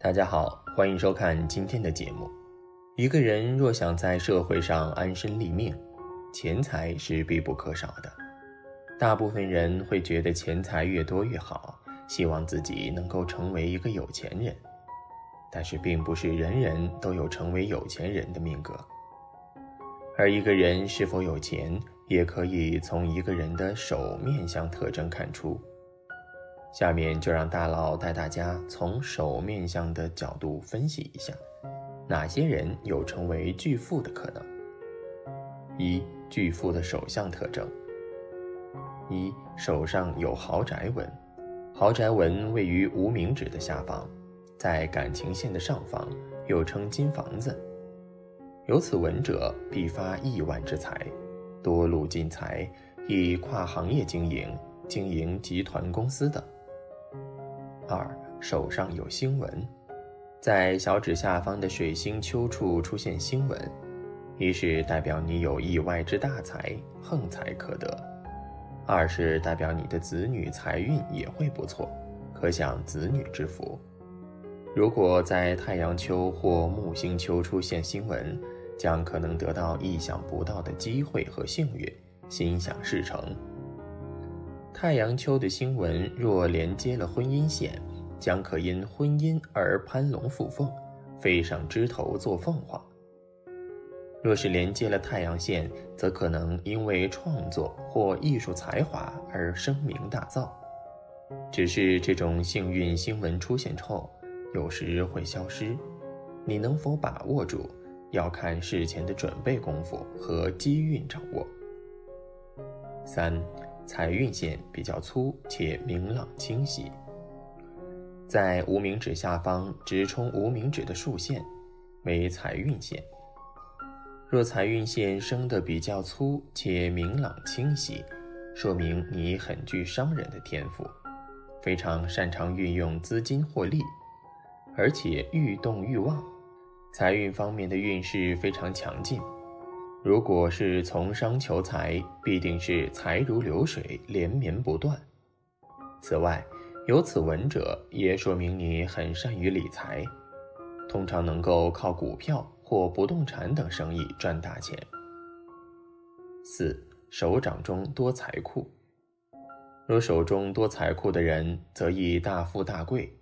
大家好，欢迎收看今天的节目。一个人若想在社会上安身立命，钱财是必不可少的。大部分人会觉得钱财越多越好，希望自己能够成为一个有钱人。但是并不是人人都有成为有钱人的命格。而一个人是否有钱，也可以从一个人的手面相特征看出。下面就让大佬带大家从手面相的角度分析一下，哪些人有成为巨富的可能。一、巨富的手相特征。一、手上有豪宅纹。豪宅纹位于无名指的下方，在感情线的上方，又称金房子。有此纹者必发亿万之财，多路进财，易跨行业经营集团公司等。二、手上有星纹。在小指下方的水星丘处出现星纹，一是代表你有意外之大财，横财可得；二是代表你的子女财运也会不错，可享子女之福。如果在太阳丘或木星丘出现星纹，将可能得到意想不到的机会和幸运，心想事成。太阳丘的星纹若连接了婚姻线，将可因婚姻而攀龙附凤，飞上枝头做凤凰。若是连接了太阳线，则可能因为创作或艺术才华而声名大噪。只是这种幸运星纹出现后，有时会消失，你能否把握住，要看事前的准备功夫和机运掌握。三、财运线比较粗且明朗清晰。在无名指下方直冲无名指的竖线为财运线。若财运线生得比较粗且明朗清晰，说明你很具商人的天赋，非常擅长运用资金获利，而且愈动愈旺，财运方面的运势非常强劲。如果是从商求财，必定是财如流水，连绵不断。此外，有此纹者也说明你很善于理财，通常能够靠股票或不动产等生意赚大钱。四、手掌中多财库。若手中多财库的人，则易大富大贵。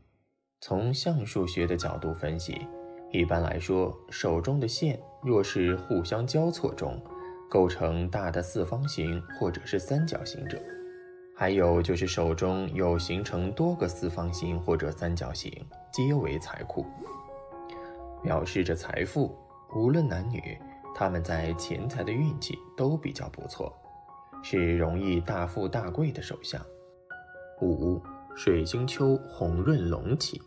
从相数学的角度分析，一般来说，手中的线若是互相交错中，构成大的四方形或者是三角形者，还有就是手中有形成多个四方形或者三角形，皆为财库，表示着财富。无论男女，他们在钱财的运气都比较不错，是容易大富大贵的手相。五、水星丘红润隆起。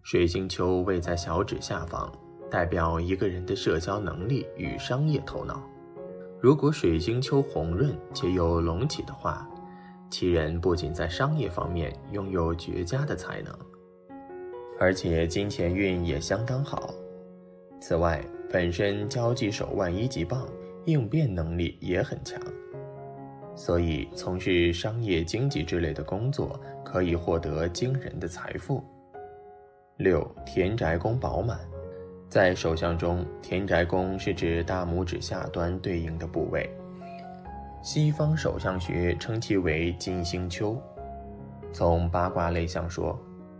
水星丘位在小指下方，代表一个人的社交能力与商业头脑。如果水星丘红润且有隆起的话，其人不仅在商业方面拥有绝佳的才能，而且金钱运也相当好。此外，本身交际手腕一级棒，应变能力也很强，所以从事商业经济之类的工作，可以获得惊人的财富。六、田宅宫饱满。在手相中，田宅宫是指大拇指下端对应的部位，西方手相学称其为金星丘。从八卦类相说，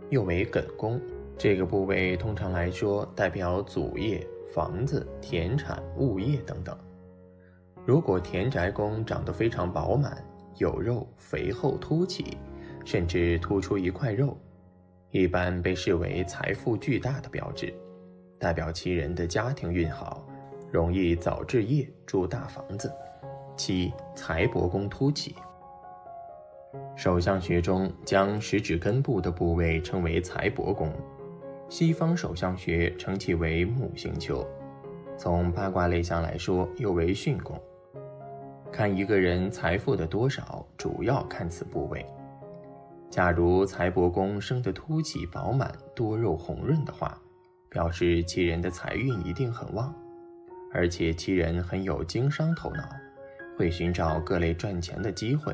又为艮宫，这个部位通常来说代表祖业、房子、田产、物业等等。如果田宅宫长得非常饱满，有肉、肥厚、凸起，甚至突出一块肉，一般被视为财富巨大的标志，代表其人的家庭运好，容易早置业，住大房子。七、财帛宫凸起。手相学中将食指根部的部位称为财帛宫，西方手相学称其为木星丘，从八卦类相来说又为巽宫。看一个人财富的多少，主要看此部位。假如财帛宫生得凸起饱满，多肉红润的话，表示其人的财运一定很旺，而且其人很有经商头脑，会寻找各类赚钱的机会，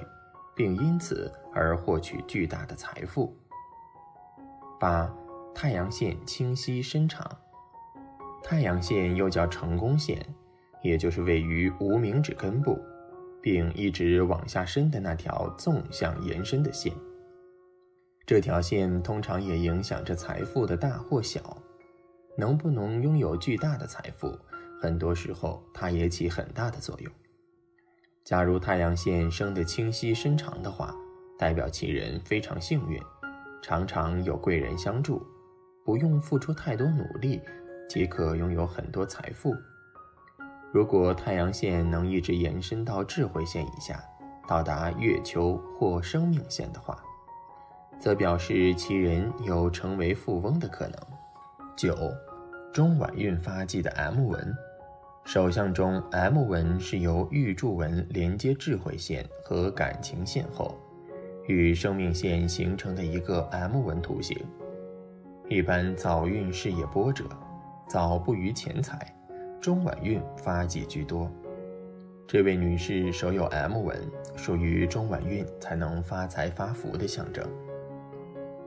并因此而获取巨大的财富。八、太阳线清晰伸长。太阳线又叫成功线，也就是位于无名指根部，并一直往下伸的那条纵向延伸的线。这条线通常也影响着财富的大或小。能不能拥有巨大的财富，很多时候它也起很大的作用。假如太阳线升得清晰伸长的话，代表其人非常幸运，常常有贵人相助，不用付出太多努力即可拥有很多财富。如果太阳线能一直延伸到智慧线以下，到达月球或生命线的话，则表示其人有成为富翁的可能。9. 中晚运发迹的 M 纹。手相中 M 纹是由玉柱纹连接智慧线和感情线后，与生命线形成的一个 M 纹图形。一般早运事业波折，早不于钱财，中晚运发迹居多。这位女士手有 M 纹，属于中晚运才能发财发福的象征。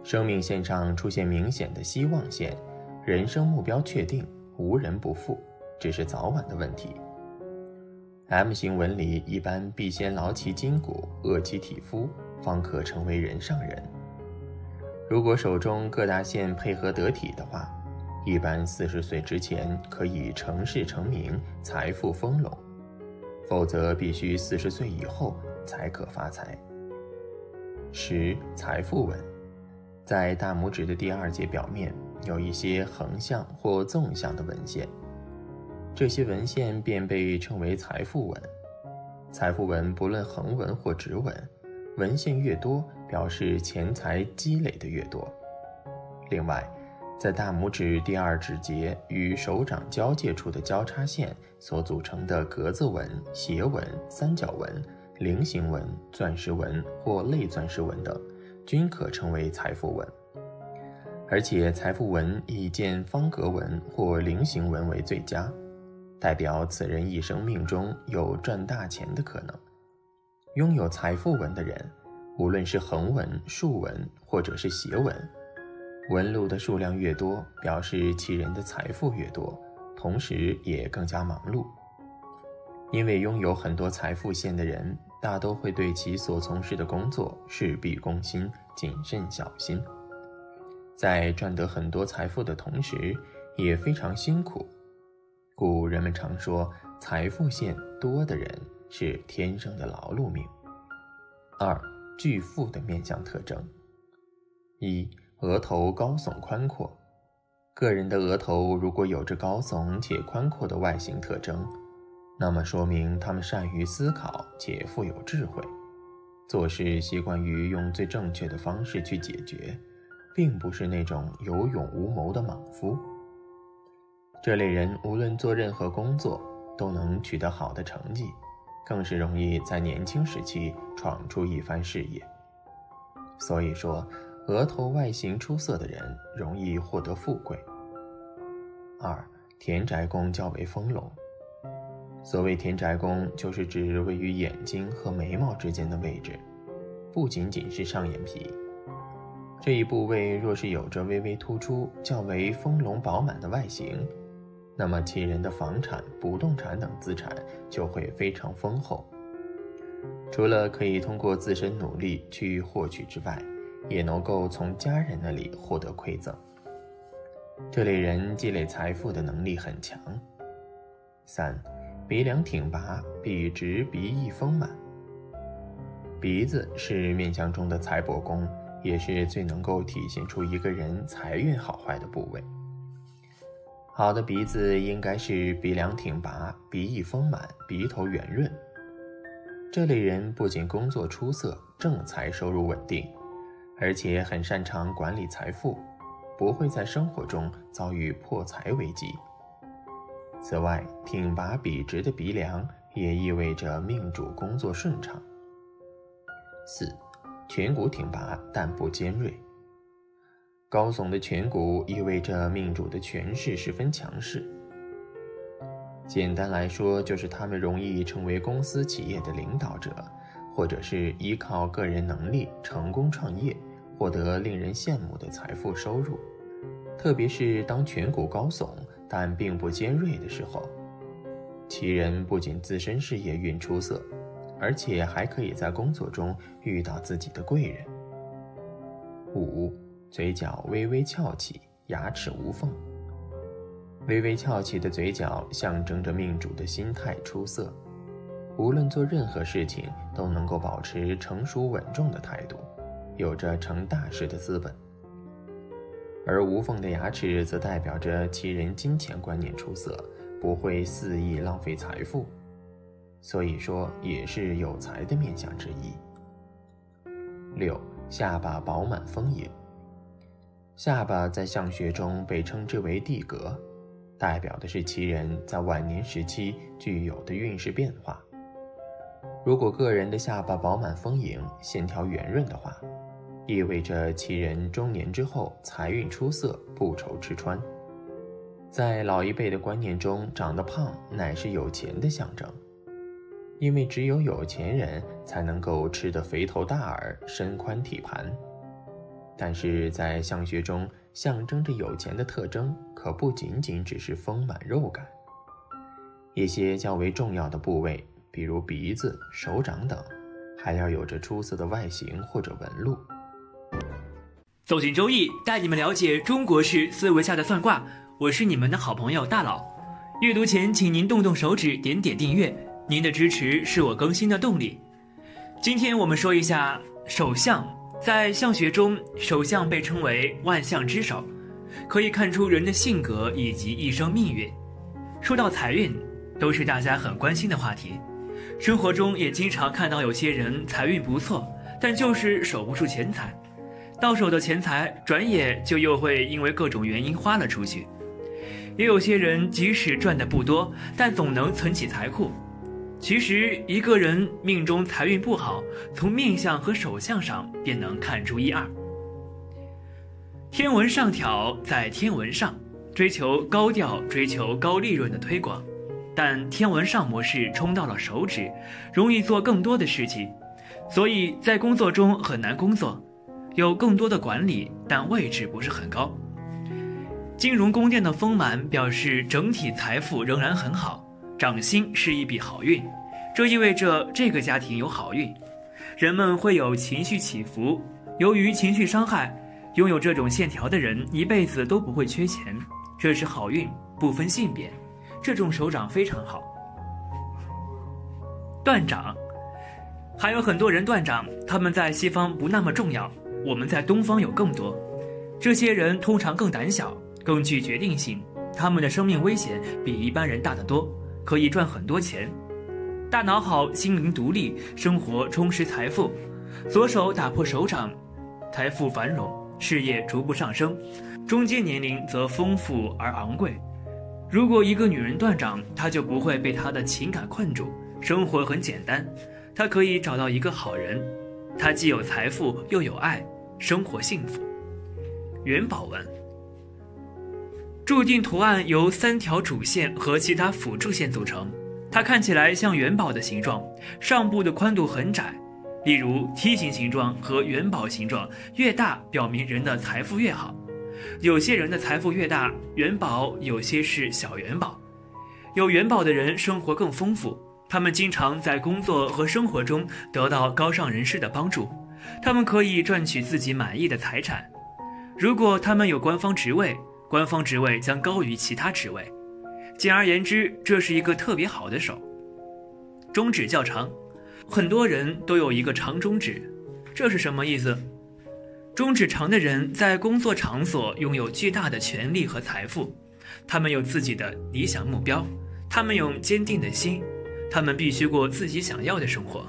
生命线上出现明显的希望线，人生目标确定，无人不富，只是早晚的问题。M 型纹理一般必先劳其筋骨，饿其体肤，方可成为人上人。如果手中各大线配合得体的话，一般40岁之前可以成事成名，财富丰隆，否则必须40岁以后才可发财。10. 财富纹。在大拇指的第2节表面有一些横向或纵向的纹线，这些纹线便被称为财富纹。财富纹不论横纹或直纹，纹线越多，表示钱财积累的越多。另外，在大拇指第2指节与手掌交界处的交叉线所组成的格子纹、斜纹、三角纹、菱形纹、钻石纹或类钻石纹等，均可称为财富纹。而且财富纹以见方格纹或菱形纹为最佳，代表此人一生命中有赚大钱的可能。拥有财富纹的人，无论是横纹、竖纹或者是斜纹，纹路的数量越多，表示其人的财富越多，同时也更加忙碌。因为拥有很多财富线的人，大都会对其所从事的工作事必躬亲，谨慎小心。在赚得很多财富的同时，也非常辛苦，故人们常说财富线多的人是天生的劳碌命。2. 巨富的面相特征。1. 额头高耸宽阔。个人的额头如果有着高耸且宽阔的外形特征，那么说明他们善于思考且富有智慧，做事习惯于用最正确的方式去解决，并不是那种有勇无谋的莽夫。这类人无论做任何工作都能取得好的成绩，更是容易在年轻时期闯出一番事业。所以说，额头外形出色的人容易获得富贵。2. 田宅宫较为丰隆。所谓田宅宫，就是指位于眼睛和眉毛之间的位置，不仅仅是上眼皮。这一部位若是有着微微突出、较为丰隆饱满的外形，那么其人的房产、不动产等资产就会非常丰厚。除了可以通过自身努力去获取之外，也能够从家人那里获得馈赠。这类人积累财富的能力很强。3. 鼻梁挺拔，笔直，鼻翼丰满。鼻子是面相中的财帛宫，也是最能够体现出一个人财运好坏的部位。好的鼻子应该是鼻梁挺拔，鼻翼丰满，鼻头圆润。这类人不仅工作出色，正财收入稳定，而且很擅长管理财富，不会在生活中遭遇破财危机。此外，挺拔笔直的鼻梁也意味着命主工作顺畅。4. 颧骨挺拔，但不尖锐。高耸的颧骨意味着命主的权势十分强势。简单来说，就是他们容易成为公司企业的领导者，或者是依靠个人能力成功创业，获得令人羡慕的财富收入。特别是当颧骨高耸但并不尖锐的时候，其人不仅自身事业运出色，而且还可以在工作中遇到自己的贵人。5. 嘴角微微翘起，牙齿无缝。微微翘起的嘴角象征着命主的心态出色，无论做任何事情都能够保持成熟稳重的态度，有着成大事的资本。而无缝的牙齿则代表着其人金钱观念出色，不会肆意浪费财富，所以说也是有财的面相之一。6. 下巴饱满丰盈。下巴在相学中被称之为地格，代表的是其人在晚年时期具有的运势变化。如果个人的下巴饱满丰盈，线条圆润的话，意味着其人中年之后财运出色，不愁吃穿。在老一辈的观念中，长得胖乃是有钱的象征，因为只有有钱人才能够吃得肥头大耳，身宽体盘。但是在相学中，象征着有钱的特征可不仅仅只是丰满肉感，一些较为重要的部位，比如鼻子、手掌等，还要有着出色的外形或者纹路。走进周易，带你们了解中国式思维下的算卦。我是你们的好朋友大佬。阅读前，请您动动手指，点点订阅，您的支持是我更新的动力。今天我们说一下手相。在相学中，手相被称为万象之首，可以看出人的性格以及一生命运。说到财运，都是大家很关心的话题。生活中也经常看到有些人财运不错，但就是守不住钱财。到手的钱财转眼就又会因为各种原因花了出去。也有些人即使赚的不多，但总能存起财库。其实一个人命中财运不好，从面相和手相上便能看出一二。天文上挑在天文上，追求高调，追求高利润的推广，但天文上模式冲到了手指，容易做更多的事情，所以在工作中很难工作，有更多的管理，但位置不是很高。金融宫殿的丰满表示整体财富仍然很好，掌心是一笔好运，这意味着这个家庭有好运。人们会有情绪起伏，由于情绪伤害，拥有这种线条的人一辈子都不会缺钱，这是好运，不分性别，这种手掌非常好。断掌，还有很多人断掌，他们在西方不那么重要，我们在东方有更多。这些人通常更胆小，更具决定性，他们的生命危险比一般人大得多，可以赚很多钱。大脑好，心灵独立，生活充实财富。左手打破手掌，财富繁荣，事业逐步上升。中间年龄则丰富而昂贵。如果一个女人断掌，她就不会被她的情感困住，生活很简单，她可以找到一个好人，她既有财富又有爱，生活幸福。元宝纹，注定图案由3条主线和其他辅助线组成，它看起来像元宝的形状，上部的宽度很窄，例如梯形形状和元宝形状越大，表明人的财富越好。有些人的财富越大，元宝有些是小元宝。有元宝的人生活更丰富，他们经常在工作和生活中得到高尚人士的帮助，他们可以赚取自己满意的财产。如果他们有官方职位，官方职位将高于其他职位。简而言之，这是一个特别好的手。中指较长，很多人都有一个长中指，这是什么意思？中指长的人在工作场所拥有巨大的权力和财富，他们有自己的理想目标，他们有坚定的心，他们必须过自己想要的生活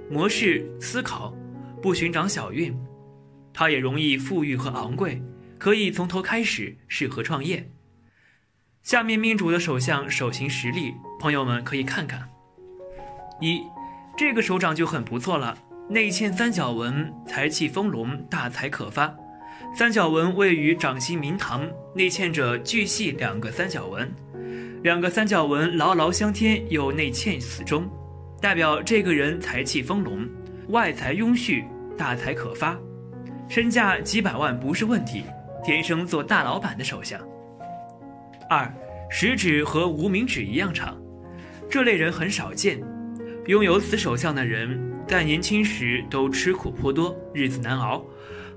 模式，思考不寻找小运。他也容易富裕和昂贵，可以从头开始，适合创业。下面命主的手相手型实力，朋友们可以看看。1，这个手掌就很不错了，内嵌三角纹，财气丰隆，大财可发。三角纹位于掌心明堂，内嵌着巨细2个三角纹，2个三角纹牢牢相贴，又内嵌死中，代表这个人财气丰隆，外财拥蓄，大财可发，身价几百万不是问题。天生做大老板的手相。2. 食指和无名指一样长，这类人很少见。拥有此手相的人，在年轻时都吃苦颇多，日子难熬。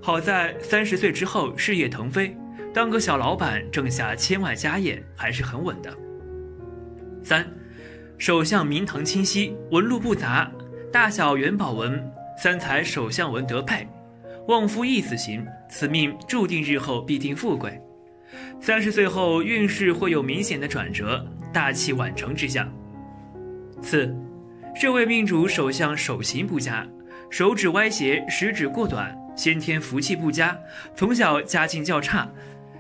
好在30岁之后事业腾飞，当个小老板挣下千万家业还是很稳的。3. 手相明堂清晰，纹路不杂，大小元宝纹，三才手相纹得配，旺夫义子型，此命注定日后必定富贵。30岁后运势会有明显的转折，大器晚成之象。4. 这位命主手相手型不佳，手指歪斜，食指过短，先天福气不佳，从小家境较差，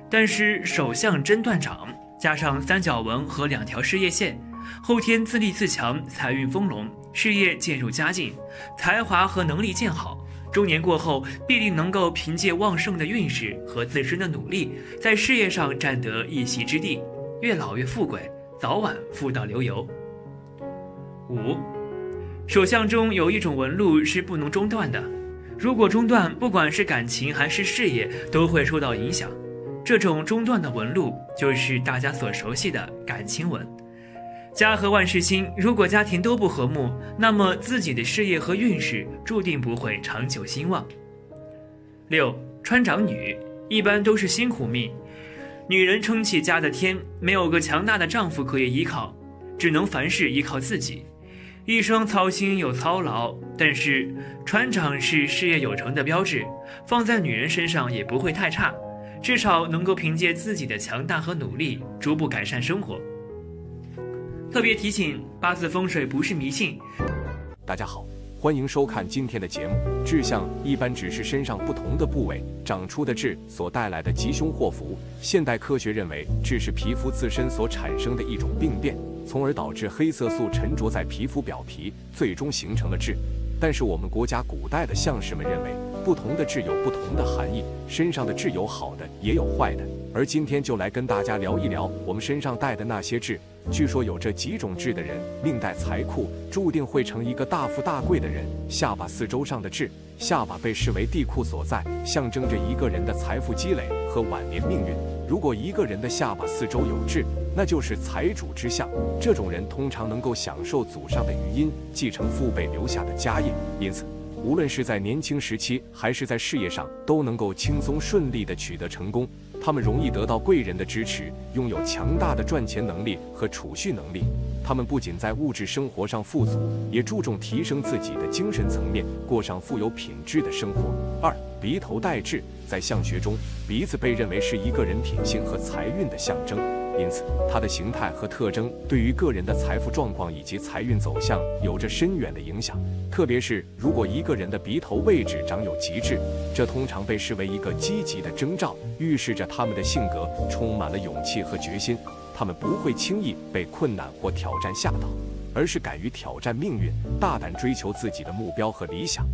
但是手相针断掌，加上三角纹和2条事业线，后天自立自强，财运丰隆，事业渐入佳境，才华和能力渐好。中年过后，必定能够凭借旺盛的运势和自身的努力，在事业上占得一席之地，越老越富贵，早晚富到流油。5. 手相中有一种纹路是不能中断的，如果中断，不管是感情还是事业都会受到影响。这种中断的纹路就是大家所熟悉的感情纹。家和万事兴，如果家庭都不和睦，那么自己的事业和运势注定不会长久兴旺。6. 穿掌女一般都是辛苦命，女人撑起家的天，没有个强大的丈夫可以依靠，只能凡事依靠自己，一生操心又操劳。但是穿掌是事业有成的标志，放在女人身上也不会太差，至少能够凭借自己的强大和努力逐步改善生活。特别提醒，八字风水不是迷信。大家好，欢迎收看今天的节目。痣相一般只是身上不同的部位长出的痣所带来的吉凶祸福。现代科学认为，痣是皮肤自身所产生的一种病变，从而导致黑色素沉着在皮肤表皮，最终形成了痣。但是我们国家古代的相士们认为，不同的痣有不同的含义，身上的痣有好的也有坏的。而今天就来跟大家聊一聊我们身上带的那些痣。据说有这几种痣的人，命带财库，注定会成一个大富大贵的人。下巴四周上的痣，下巴被视为地库所在，象征着一个人的财富积累和晚年命运。如果一个人的下巴四周有痣，那就是财主之相，这种人通常能够享受祖上的余荫，继承父辈留下的家业，因此无论是在年轻时期还是在事业上，都能够轻松顺利地取得成功。他们容易得到贵人的支持，拥有强大的赚钱能力和储蓄能力。他们不仅在物质生活上富足，也注重提升自己的精神层面，过上富有品质的生活。2. 鼻头带痣，在相学中，鼻子被认为是一个人品性和财运的象征，因此它的形态和特征对于个人的财富状况以及财运走向有着深远的影响。特别是如果一个人的鼻头位置长有极痣，这通常被视为一个积极的征兆，预示着他们的性格充满了勇气和决心。他们不会轻易被困难或挑战吓倒，而是敢于挑战命运，大胆追求自己的目标和理想。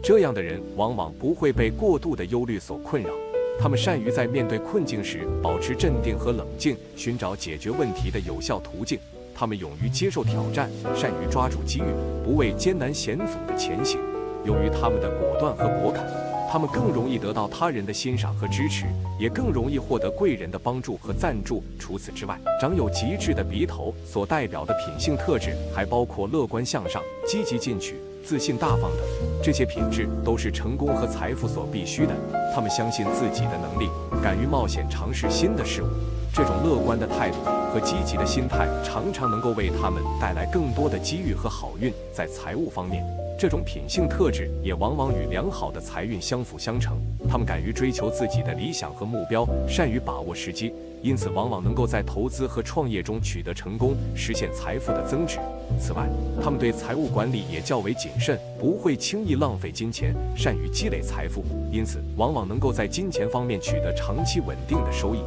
这样的人往往不会被过度的忧虑所困扰，他们善于在面对困境时保持镇定和冷静，寻找解决问题的有效途径。他们勇于接受挑战，善于抓住机遇，不畏艰难险阻的前行。由于他们的果断和果敢，他们更容易得到他人的欣赏和支持，也更容易获得贵人的帮助和赞助。除此之外，长有极致的鼻头所代表的品性特质还包括乐观向上、积极进取、自信大方等。这些品质都是成功和财富所必须的。他们相信自己的能力，敢于冒险尝试新的事物。这种乐观的态度和积极的心态常常能够为他们带来更多的机遇和好运。在财务方面，这种品性特质也往往与良好的财运相辅相成。他们敢于追求自己的理想和目标，善于把握时机，因此往往能够在投资和创业中取得成功，实现财富的增值。此外，他们对财务管理也较为谨慎，不会轻易浪费金钱，善于积累财富，因此往往能够在金钱方面取得长期稳定的收益。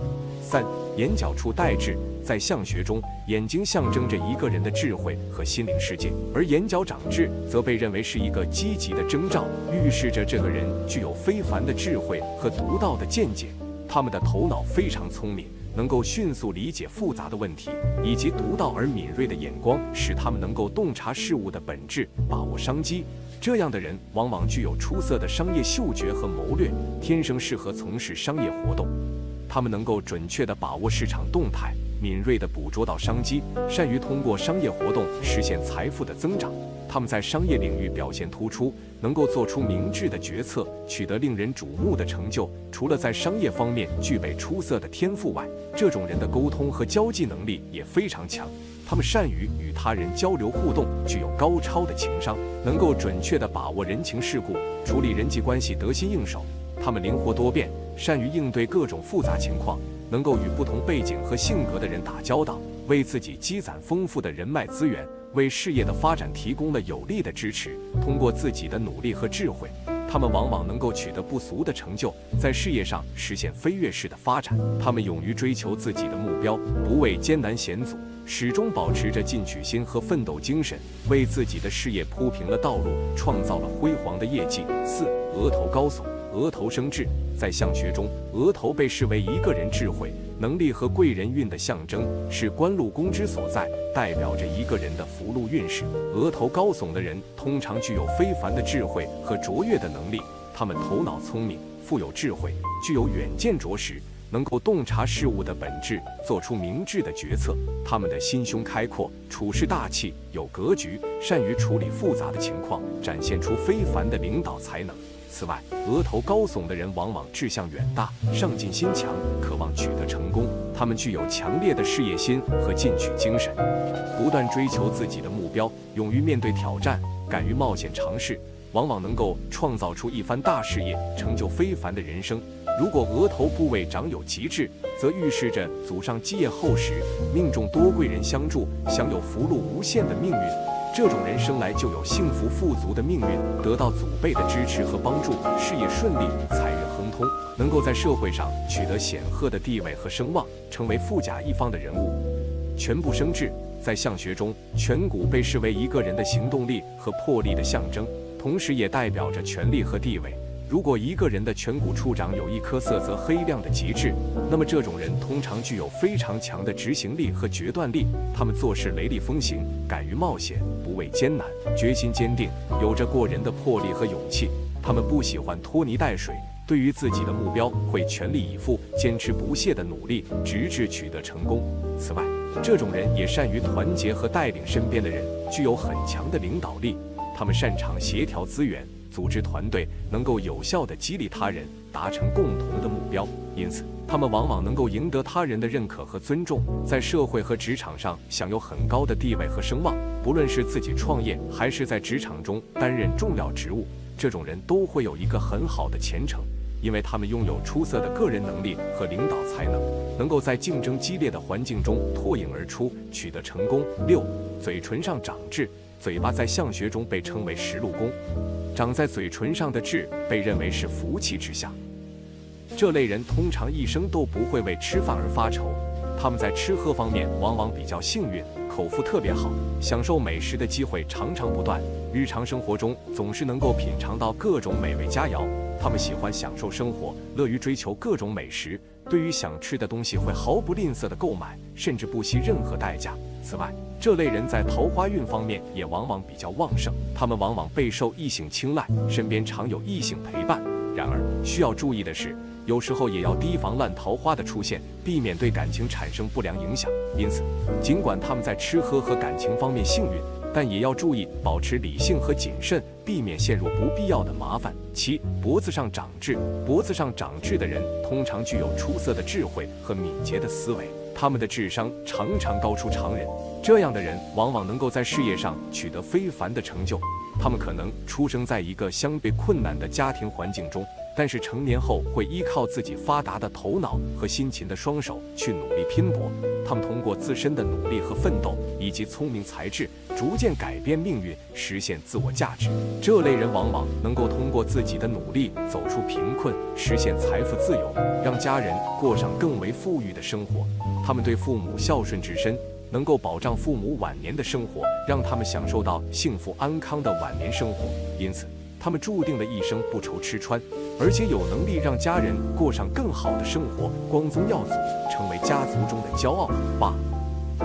3. 眼角处带痣，在相学中，眼睛象征着一个人的智慧和心灵世界，而眼角长痣则被认为是一个积极的征兆，预示着这个人具有非凡的智慧和独到的见解。他们的头脑非常聪明，能够迅速理解复杂的问题，以及独到而敏锐的眼光，使他们能够洞察事物的本质，把握商机。这样的人往往具有出色的商业嗅觉和谋略，天生适合从事商业活动。他们能够准确地把握市场动态，敏锐地捕捉到商机，善于通过商业活动实现财富的增长。他们在商业领域表现突出，能够做出明智的决策，取得令人瞩目的成就。除了在商业方面具备出色的天赋外，这种人的沟通和交际能力也非常强。他们善于与他人交流互动，具有高超的情商，能够准确地把握人情世故，处理人际关系得心应手。他们灵活多变，善于应对各种复杂情况，能够与不同背景和性格的人打交道，为自己积攒丰富的人脉资源，为事业的发展提供了有力的支持。通过自己的努力和智慧，他们往往能够取得不俗的成就，在事业上实现飞跃式的发展。他们勇于追求自己的目标，不畏艰难险阻，始终保持着进取心和奋斗精神，为自己的事业铺平了道路，创造了辉煌的业绩。4. 额头高耸，额头生智。在相学中，额头被视为一个人智慧、能力和贵人运的象征，是官禄宫之所在，代表着一个人的福禄运势。额头高耸的人通常具有非凡的智慧和卓越的能力，他们头脑聪明，富有智慧，具有远见卓识，能够洞察事物的本质，做出明智的决策。他们的心胸开阔，处事大气，有格局，善于处理复杂的情况，展现出非凡的领导才能。此外，额头高耸的人往往志向远大，上进心强，渴望取得成功。他们具有强烈的事业心和进取精神，不断追求自己的目标，勇于面对挑战，敢于冒险尝试，往往能够创造出一番大事业，成就非凡的人生。如果额头部位长有极致，则预示着祖上基业厚实，命中多贵人相助，享有福禄无限的命运。这种人生来就有幸福富足的命运，得到祖辈的支持和帮助，事业顺利，财运亨通，能够在社会上取得显赫的地位和声望，成为富甲一方的人物。颧部生智，在相学中，颧骨被视为一个人的行动力和魄力的象征，同时也代表着权力和地位。如果一个人的颧骨处长有一颗色泽黑亮的极致，那么这种人通常具有非常强的执行力和决断力。他们做事雷厉风行，敢于冒险，不畏艰难，决心坚定，有着过人的魄力和勇气。他们不喜欢拖泥带水，对于自己的目标会全力以赴，坚持不懈的努力，直至取得成功。此外，这种人也善于团结和带领身边的人，具有很强的领导力。他们擅长协调资源，组织团队，能够有效地激励他人，达成共同的目标。因此，他们往往能够赢得他人的认可和尊重，在社会和职场上享有很高的地位和声望。不论是自己创业，还是在职场中担任重要职务，这种人都会有一个很好的前程，因为他们拥有出色的个人能力和领导才能，能够在竞争激烈的环境中脱颖而出，取得成功。6. 嘴唇上长痣，嘴巴在相学中被称为食禄宫，长在嘴唇上的痣被认为是福气之象。这类人通常一生都不会为吃饭而发愁，他们在吃喝方面往往比较幸运，口福特别好，享受美食的机会常常不断，日常生活中总是能够品尝到各种美味佳肴。他们喜欢享受生活，乐于追求各种美食，对于想吃的东西会毫不吝啬地购买，甚至不惜任何代价。此外，这类人在桃花运方面也往往比较旺盛，他们往往备受异性青睐，身边常有异性陪伴。然而，需要注意的是，有时候也要提防烂桃花的出现，避免对感情产生不良影响。因此，尽管他们在吃喝和感情方面幸运，但也要注意保持理性和谨慎，避免陷入不必要的麻烦。7. 脖子上长痣，脖子上长痣的人通常具有出色的智慧和敏捷的思维，他们的智商常常高出常人。这样的人往往能够在事业上取得非凡的成就。他们可能出生在一个相对困难的家庭环境中，但是成年后会依靠自己发达的头脑和辛勤的双手去努力拼搏。他们通过自身的努力和奋斗，以及聪明才智，逐渐改变命运，实现自我价值。这类人往往能够通过自己的努力走出贫困，实现财富自由，让家人过上更为富裕的生活。他们对父母孝顺至深，能够保障父母晚年的生活，让他们享受到幸福安康的晚年生活。因此，他们注定了一生不愁吃穿，而且有能力让家人过上更好的生活，光宗耀祖，成为家族中的骄傲。8.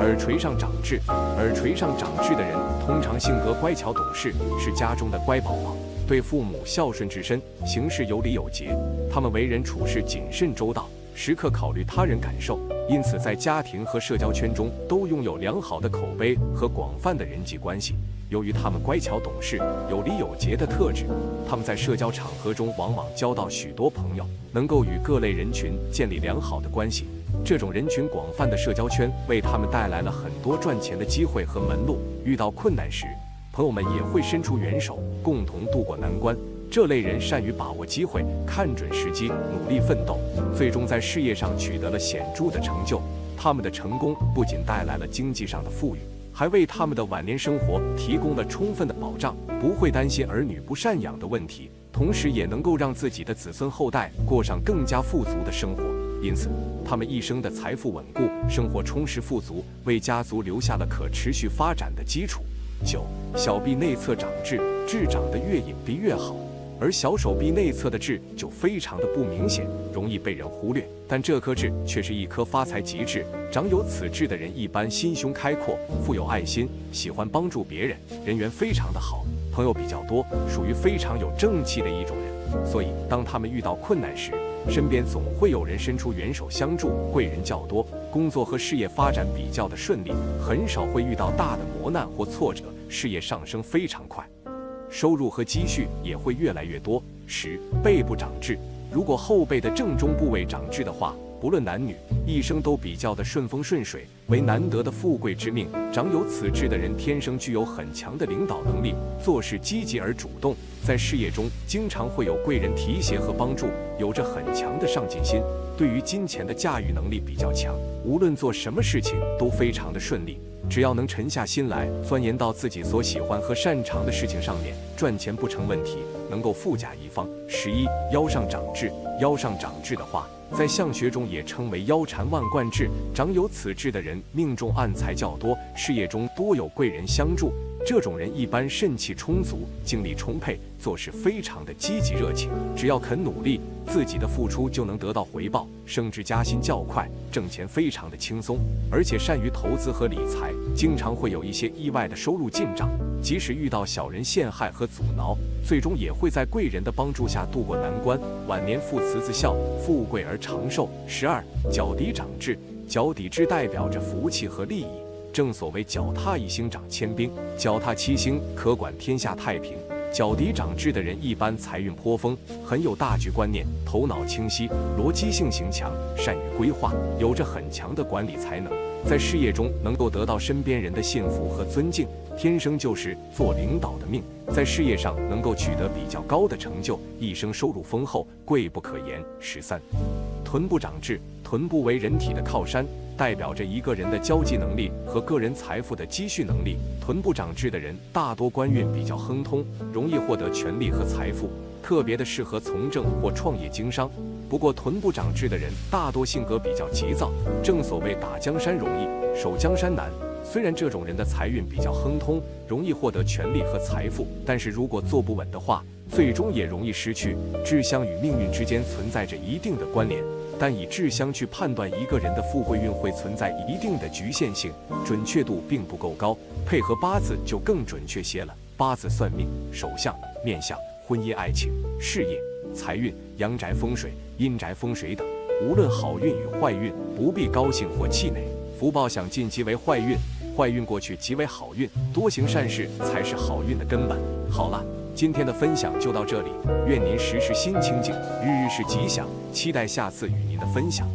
耳垂上长痣。耳垂上长痣的人通常性格乖巧懂事，是家中的乖宝宝，对父母孝顺至深，行事有礼有节。他们为人处事谨慎周到，时刻考虑他人感受，因此在家庭和社交圈中都拥有良好的口碑和广泛的人际关系。由于他们乖巧懂事、有礼有节的特质，他们在社交场合中往往交到许多朋友，能够与各类人群建立良好的关系。这种人群广泛的社交圈为他们带来了很多赚钱的机会和门路。遇到困难时，朋友们也会伸出援手，共同渡过难关。这类人善于把握机会，看准时机，努力奋斗，最终在事业上取得了显著的成就。他们的成功不仅带来了经济上的富裕，还为他们的晚年生活提供了充分的保障，不会担心儿女不赡养的问题，同时也能够让自己的子孙后代过上更加富足的生活。因此，他们一生的财富稳固，生活充实富足，为家族留下了可持续发展的基础。9. 小臂内侧长痣。痣长得越隐蔽越好，而小手臂内侧的痣就非常的不明显，容易被人忽略。但这颗痣却是一颗发财吉痣，长有此痣的人一般心胸开阔，富有爱心，喜欢帮助别人，人缘非常的好，朋友比较多，属于非常有正气的一种人。所以当他们遇到困难时，身边总会有人伸出援手相助，贵人较多，工作和事业发展比较的顺利，很少会遇到大的磨难或挫折，事业上升非常快，收入和积蓄也会越来越多。10. 背部长痣。如果后背的正中部位长痣的话，不论男女，一生都比较的顺风顺水，为难得的富贵之命。长有此痣的人天生具有很强的领导能力，做事积极而主动，在事业中经常会有贵人提携和帮助，有着很强的上进心，对于金钱的驾驭能力比较强，无论做什么事情都非常的顺利。只要能沉下心来，钻研到自己所喜欢和擅长的事情上面，赚钱不成问题，能够富甲一方。11. 腰上长痣。腰上长痣的话，在相学中也称为腰缠万贯痣，长有此痣的人命中暗财较多，事业中多有贵人相助。这种人一般肾气充足，精力充沛，做事非常的积极热情，只要肯努力，自己的付出就能得到回报，升职加薪较快，挣钱非常的轻松，而且善于投资和理财，经常会有一些意外的收入进账。即使遇到小人陷害和阻挠，最终也会在贵人的帮助下渡过难关，晚年父慈子孝，富贵而长寿。12. 脚底长痣。脚底痣代表着福气和利益，正所谓脚踏一星长千兵，脚踏7星可管天下太平。脚底长痣的人一般财运颇丰，很有大局观念，头脑清晰，逻辑性行强，善于规划，有着很强的管理才能，在事业中能够得到身边人的信服和尊敬，天生就是做领导的命，在事业上能够取得比较高的成就，一生收入丰厚，贵不可言。13. 臀部长痣。臀部为人体的靠山，代表着一个人的交际能力和个人财富的积蓄能力。臀部长痣的人大多官运比较亨通，容易获得权力和财富，特别的适合从政或创业经商。不过臀部长痣的人大多性格比较急躁，正所谓打江山容易，守江山难。虽然这种人的财运比较亨通，容易获得权力和财富，但是如果坐不稳的话，最终也容易失去。志向与命运之间存在着一定的关联，但以志向去判断一个人的富贵运会存在一定的局限性，准确度并不够高，配合八字就更准确些了。八字算命、手相、面相、婚姻爱情、事业、财运、阳宅风水、阴宅风水等，无论好运与坏运，不必高兴或气馁。福报想进即为坏运，坏运过去即为好运，多行善事才是好运的根本。好了，今天的分享就到这里，愿您时时心清静，日日是吉祥，期待下次与您的分享。